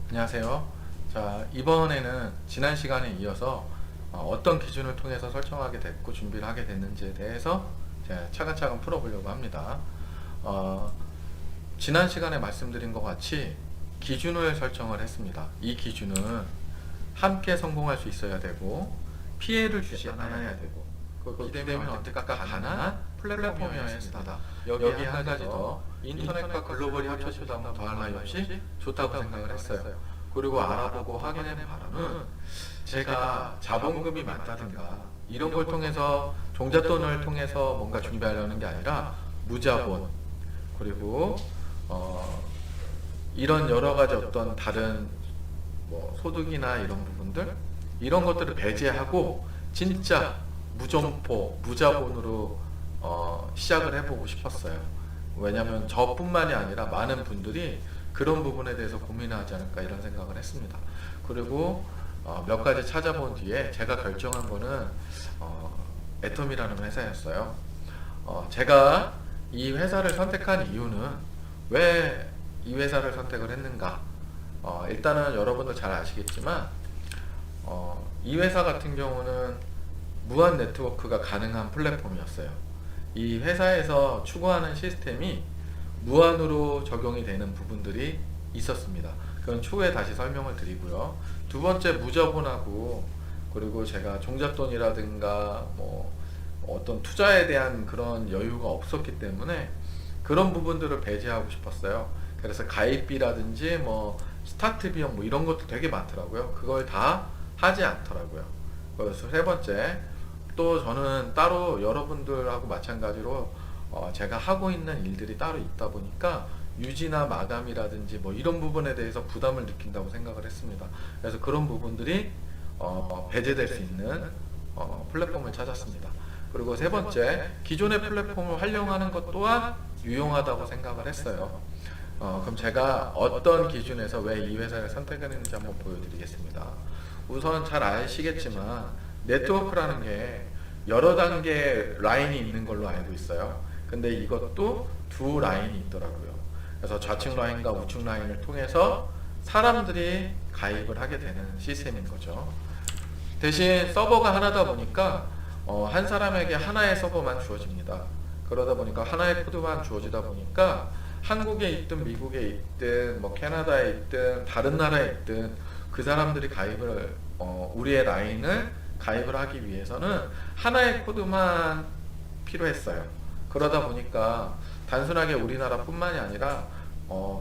안녕하세요. 자, 이번에는 지난 시간에 이어서 어떤 기준을 통해서 설정하게 됐고 준비를 하게 됐는지에 대해서 제가 차근차근 풀어보려고 합니다. 어, 지난 시간에 말씀드린 것 같이 기준을 설정을 했습니다. 이 기준은 함께 성공할 수 있어야 되고 피해를 주지 않아야 되고 그 기대면 언제까 가능한 플랫폼이어야 했습니다. 여기에 한 가지 더, 인터넷과 글로벌이 합쳐지다 더할 나위 없이 좋다고 생각을 했어요. 그리고 알아보고 확인해 바로는 제가 자본금이 많다든가 이런 걸 통해서 종잣돈을 통해서 뭔가 준비하려는 게 아니라 무자본, 그리고 이런 여러 가지 어떤 다른 뭐 소득이나 이런 부분들, 이런 것들을 배제하고 진짜 무점포, 무자본으로 시작을 해보고 싶었어요. 왜냐하면 저뿐만이 아니라 많은 분들이 그런 부분에 대해서 고민하지 않을까 이런 생각을 했습니다. 그리고 몇 가지 찾아본 뒤에 제가 결정한 거는 애텀이라는 회사였어요. 제가 이 회사를 선택한 이유는, 왜 이 회사를 선택을 했는가? 일단은 여러분도 잘 아시겠지만 이 회사 같은 경우는 무한 네트워크가 가능한 플랫폼이었어요. 이 회사에서 추구하는 시스템이 무한으로 적용이 되는 부분들이 있었습니다. 그건 추후에 다시 설명을 드리고요. 두 번째, 무자본하고, 그리고 제가 종잣돈이라든가 뭐 어떤 투자에 대한 그런 여유가 없었기 때문에 그런 부분들을 배제하고 싶었어요. 그래서 가입비라든지 뭐 스타트 비용 뭐 이런 것도 되게 많더라고요. 그걸 다 하지 않더라고요. 그래서 세 번째, 또 저는 따로 여러분들하고 마찬가지로 제가 하고 있는 일들이 따로 있다 보니까 유지나 마감이라든지 뭐 이런 부분에 대해서 부담을 느낀다고 생각을 했습니다. 그래서 그런 부분들이 배제될 수 있는 플랫폼을 찾았습니다. 그리고 세 번째, 기존의 플랫폼을 활용하는 것 또한 유용하다고 생각을 했어요. 그럼 제가 어떤 기준에서 왜 이 회사를 선택했는지 한번 보여드리겠습니다. 우선 잘 아시겠지만 네트워크라는 게 여러 단계 라인이 있는 걸로 알고 있어요. 근데 이것도 두 라인이 있더라고요. 그래서 좌측 라인과 우측 라인을 통해서 사람들이 가입을 하게 되는 시스템인 거죠. 대신 서버가 하나다 보니까 한 사람에게 하나의 서버만 주어집니다. 그러다 보니까 하나의 코드만 주어지다 보니까 한국에 있든 미국에 있든 뭐 캐나다에 있든 다른 나라에 있든 그 사람들이 가입을 우리의 라인을 가입을 하기 위해서는 하나의 코드만 필요했어요. 그러다 보니까 단순하게 우리나라뿐만이 아니라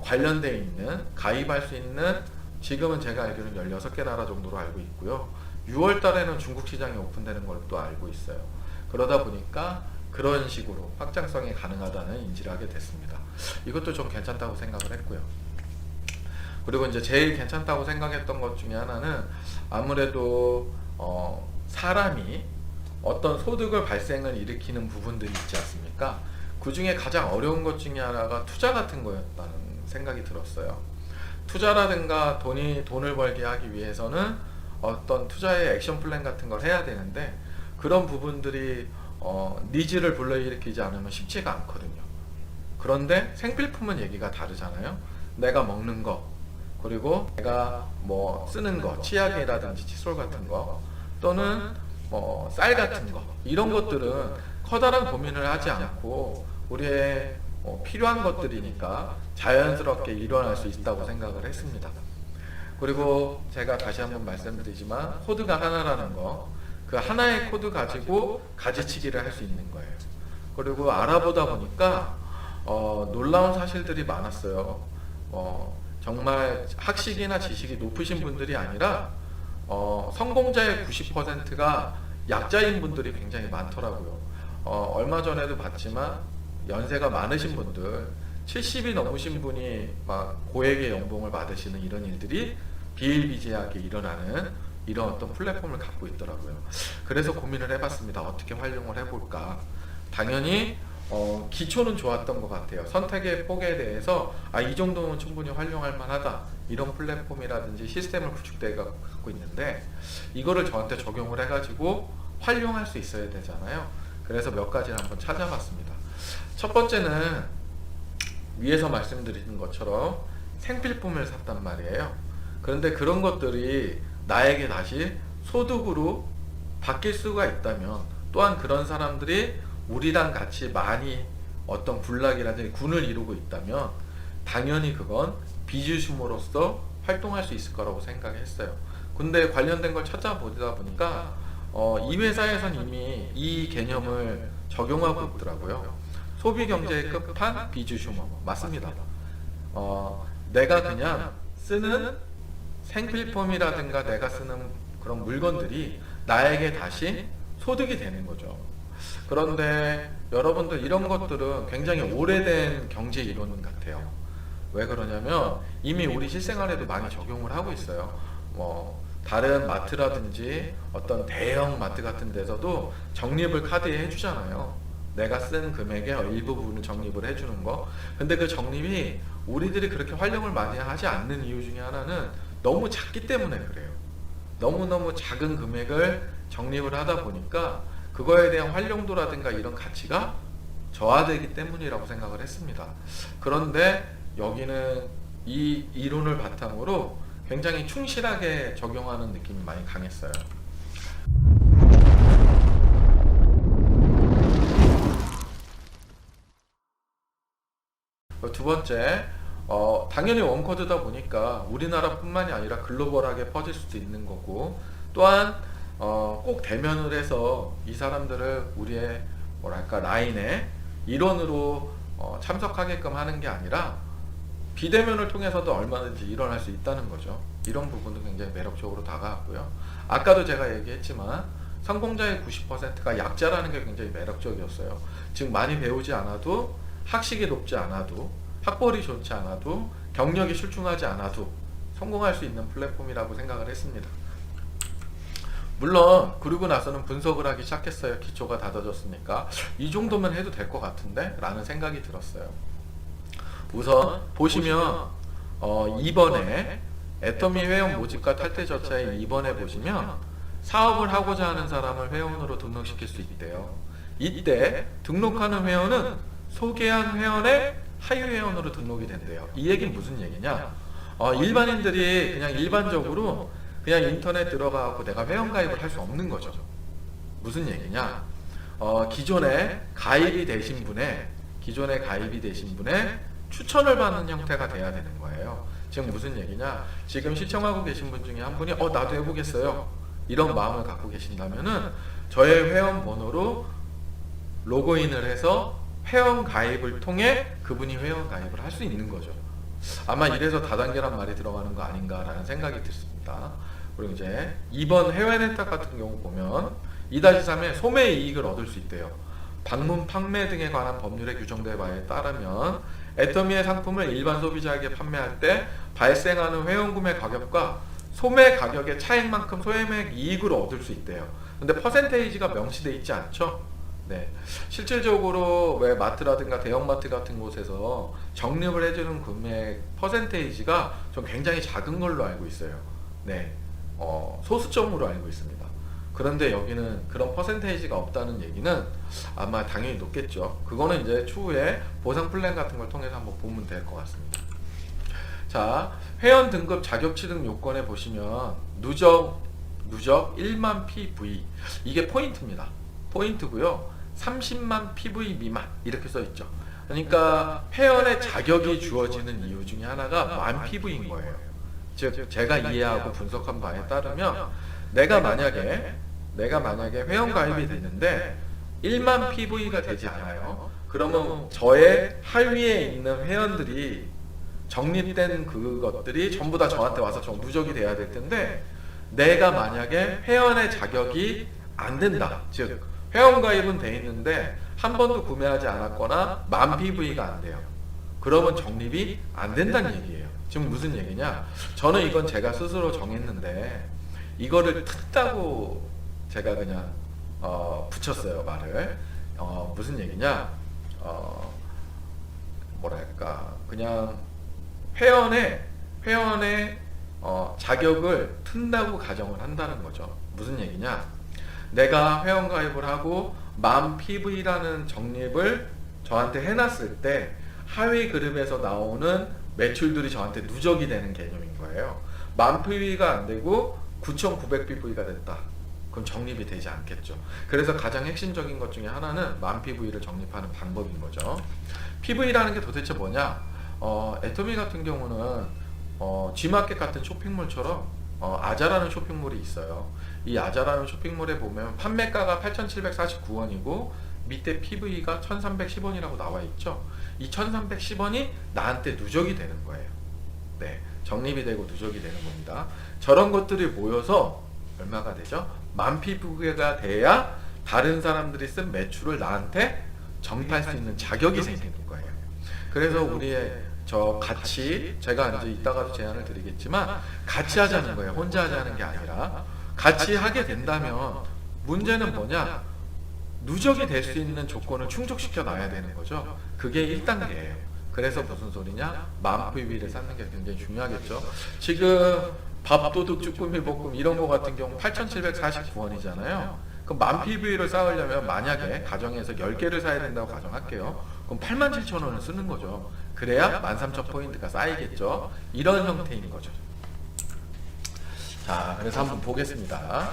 관련되어 있는, 가입할 수 있는, 지금은 제가 알기로는 16개 나라 정도로 알고 있고요. 6월 달에는 중국 시장이 오픈되는 걸로 또 알고 있어요. 그러다 보니까 그런 식으로 확장성이 가능하다는 인지를 하게 됐습니다. 이것도 좀 괜찮다고 생각을 했고요. 그리고 이제 제일 괜찮다고 생각했던 것 중에 하나는, 아무래도 사람이 어떤 소득을 발생을 일으키는 부분들이 있지 않습니까? 그 중에 가장 어려운 것 중에 하나가 투자 같은 거였다는 생각이 들었어요. 투자라든가 돈을 벌게 하기 위해서는 어떤 투자의 액션 플랜 같은 걸 해야 되는데, 그런 부분들이 니즈를 불러일으키지 않으면 쉽지가 않거든요. 그런데 생필품은 얘기가 다르잖아요. 내가 먹는 거, 그리고 내가 뭐 쓰는 거, 치약이라든지 칫솔 같은 거, 또는 뭐 쌀 같은 거, 이런 것들은 커다란 고민을 하지 않고 우리의 필요한 것들이니까 자연스럽게 일어날 수 있다고 생각을 했습니다. 그리고 제가 다시 한번 말씀드리지만, 코드가 하나라는 거, 그 하나의 코드 가지고 가지치기를 할 수 있는 거예요. 그리고 알아보다 보니까 놀라운 사실들이 많았어요. 정말 학식이나 지식이 높으신 분들이 아니라 성공자의 90%가 약자인 분들이 굉장히 많더라고요. 얼마 전에도 봤지만 연세가 많으신 분들, 70이 넘으신 분이 막 고액의 연봉을 받으시는 이런 일들이 비일비재하게 일어나는 이런 어떤 플랫폼을 갖고 있더라고요. 그래서 고민을 해봤습니다. 어떻게 활용을 해볼까. 당연히 기초는 좋았던 것 같아요. 선택의 폭에 대해서 이 정도면 충분히 활용할 만하다, 이런 플랫폼이라든지 시스템을 갖고 있는데, 이거를 저한테 적용을 해가지고 활용할 수 있어야 되잖아요. 그래서 몇 가지를 한번 찾아봤습니다. 첫 번째는 위에서 말씀드린 것처럼 생필품을 샀단 말이에요. 그런데 그런 것들이 나에게 다시 소득으로 바뀔 수가 있다면, 또한 그런 사람들이 우리랑 같이 많이 어떤 군락이라든지 군을 이루고 있다면 당연히 그건 비즈슈머로서 활동할 수 있을 거라고 생각했어요. 근데 관련된 걸 찾아보다 보니까 이 회사에선 이미 이 개념을 적용하고 있더라고요. 소비 경제의 끝판 비즈슈머 맞습니다. 내가 그냥 쓰는 생필품이라든가 내가 쓰는 그런 물건들이 나에게 다시 소득이 되는 거죠. 그런데 여러분들 이런 것들은 굉장히 오래된 경제 이론 같아요. 왜 그러냐면 이미 우리 실생활에도 많이 적용을 하고 있어요. 다른 마트라든지 어떤 대형 마트 같은 데서도 적립을 카드에 해주잖아요. 내가 쓴 금액의 일부분을 적립을 해주는 거. 근데 그 적립이 우리들이 그렇게 활용을 많이 하지 않는 이유 중에 하나는 너무 작기 때문에 그래요. 너무너무 작은 금액을 적립을 하다 보니까 그거에 대한 활용도라든가 이런 가치가 저하되기 때문이라고 생각을 했습니다. 그런데 여기는 이 이론을 바탕으로 굉장히 충실하게 적용하는 느낌이 많이 강했어요. 두 번째, 당연히 원코드다 보니까 우리나라뿐만이 아니라 글로벌하게 퍼질 수도 있는 거고, 또한 꼭 대면을 해서 이 사람들을 우리의 뭐랄까 라인에 일원으로 참석하게끔 하는 게 아니라 비대면을 통해서도 얼마든지 일어날 수 있다는 거죠. 이런 부분도 굉장히 매력적으로 다가왔고요. 아까도 제가 얘기했지만 성공자의 90%가 약자라는 게 굉장히 매력적이었어요. 즉 많이 배우지 않아도, 학식이 높지 않아도, 학벌이 좋지 않아도, 경력이 출중하지 않아도 성공할 수 있는 플랫폼이라고 생각을 했습니다. 물론 그러고 나서는 분석을 하기 시작했어요. 기초가 다져졌으니까 이 정도면 해도 될 것 같은데? 라는 생각이 들었어요. 우선 보시면 2번에 애터미 회원 모집과 탈퇴 절차의 2번에 보시면 사업을 하고자 하는 사람을 회원으로 등록시킬 수 있대요. 이때 등록하는 회원은 소개한 회원의 하위 회원으로 등록이 된대요. 이 얘기는 무슨 얘기냐? 일반인들이 그냥 일반적으로 그냥 인터넷 들어가고 내가 회원 가입을 할 수 없는 거죠. 무슨 얘기냐? 기존에 가입이 되신 분의 추천을 받는 형태가 돼야 되는 거예요. 지금 무슨 얘기냐? 지금 시청하고 계신 분 중에 한 분이 나도 해보겠어요. 이런 마음을 갖고 계신다면은 저의 회원 번호로 로그인을 해서 회원 가입을 통해 그분이 회원 가입을 할 수 있는 거죠. 아마 이래서 다단계란 말이 들어가는 거 아닌가라는 생각이 들습니다. 그리고 이제 2번 해외 렌탈 같은 경우 보면 2-3에 소매 이익을 얻을 수 있대요. 방문 판매 등에 관한 법률에 규정된 바에 따르면 애터미의 상품을 일반 소비자에게 판매할 때 발생하는 회원 구매 가격과 소매 가격의 차익만큼 소매액 이익을 얻을 수 있대요. 근데 퍼센테이지가 명시되어 있지 않죠? 네. 실질적으로 왜 마트라든가 대형마트 같은 곳에서 적립을 해주는 금액 퍼센테이지가 좀 굉장히 작은 걸로 알고 있어요. 네. 소수점으로 알고 있습니다. 그런데 여기는 그런 퍼센테이지가 없다는 얘기는 아마 당연히 높겠죠. 그거는 이제 추후에 보상 플랜 같은 걸 통해서 한번 보면 될 것 같습니다. 자, 회원 등급 자격 취득 요건에 보시면 누적 1만 PV, 이게 포인트입니다. 포인트고요. 30만 PV 미만 이렇게 써 있죠. 그러니까 회원의 자격이 주어지는 이유 중에 하나가 만 PV인 거예요. 즉 제가 이해하고 분석한 바에 따르면 내가 만약에 회원 가입이 됐는데 1만 PV가 되지 않아요. 그러면 저의 하위에 있는 회원들이 적립된 그것들이 전부 다 저한테 와서 좀 누적이 돼야 될 텐데, 내가 만약에 회원의 자격이 안 된다, 즉 회원 가입은 돼 있는데 한 번도 구매하지 않았거나 만 PV가 안 돼요. 그러면 적립이 안 된다는 얘기예요. 지금 무슨 얘기냐? 저는 이건 제가 스스로 정했는데 이거를 튼다고 제가 그냥 붙였어요, 말을. 무슨 얘기냐? 뭐랄까, 그냥 회원의 자격을 튼다고 가정을 한다는 거죠. 무슨 얘기냐? 내가 회원 가입을 하고 만 PV라는 적립을 저한테 해놨을 때 하위 그룹에서 나오는 매출들이 저한테 누적이 되는 개념인 거예요. 만 PV가 안 되고 9,900 PV가 됐다. 그럼 적립이 되지 않겠죠. 그래서 가장 핵심적인 것 중에 하나는 만 PV를 적립하는 방법인 거죠. PV라는 게 도대체 뭐냐? 애터미 같은 경우는 G마켓 같은 쇼핑몰처럼 아자라는 쇼핑몰이 있어요. 이 아자라는 쇼핑몰에 보면 판매가가 8,749원이고 밑에 PV가 1,310원이라고 나와 있죠. 이 1,310원이 나한테 누적이 되는 거예요. 네, 적립이 되고 누적이 되는 겁니다. 저런 것들이 모여서 얼마가 되죠? 만 PV가 돼야 다른 사람들이 쓴 매출을 나한테 적립할 수 있는 자격이 생기는 거예요. 그래서 우리의 같이 제가 이제 이따가도 제안을 드리겠지만 같이 하자는 거예요. 혼자 하자는 게 아니라 같이 하게 된다면 문제는 뭐냐? 누적이 될 수 있는 조건을 충족시켜 놔야 되는 거죠. 그게 1단계예요. 그래서 무슨 소리냐? 만 PV를 쌓는 게 굉장히 중요하겠죠. 지금 밥도둑, 쭈꾸미 볶음 이런 거 같은 경우 8,749원이잖아요. 그럼 만 PV를 쌓으려면 만약에 가정에서 10개를 사야 된다고 가정할게요. 그럼 87,000원을 쓰는 거죠. 그래야 13,000포인트가 쌓이겠죠. 이런 형태인 거죠. 자, 그래서 한번 보겠습니다.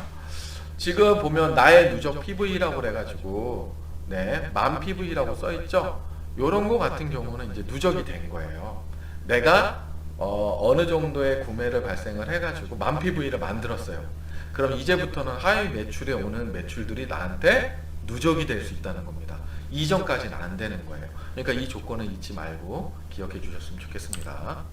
지금 보면 나의 누적 PV라고 그래가지고 네, 만 PV라고 써있죠. 요런 거 같은 경우는 이제 누적이 된 거예요. 내가 어느 정도의 구매를 발생을 해가지고 만 PV를 만들었어요. 그럼 이제부터는 하위 매출에 오는 매출들이 나한테 누적이 될 수 있다는 겁니다. 이전까지는 안 되는 거예요. 그러니까 이 조건을 잊지 말고 기억해 주셨으면 좋겠습니다.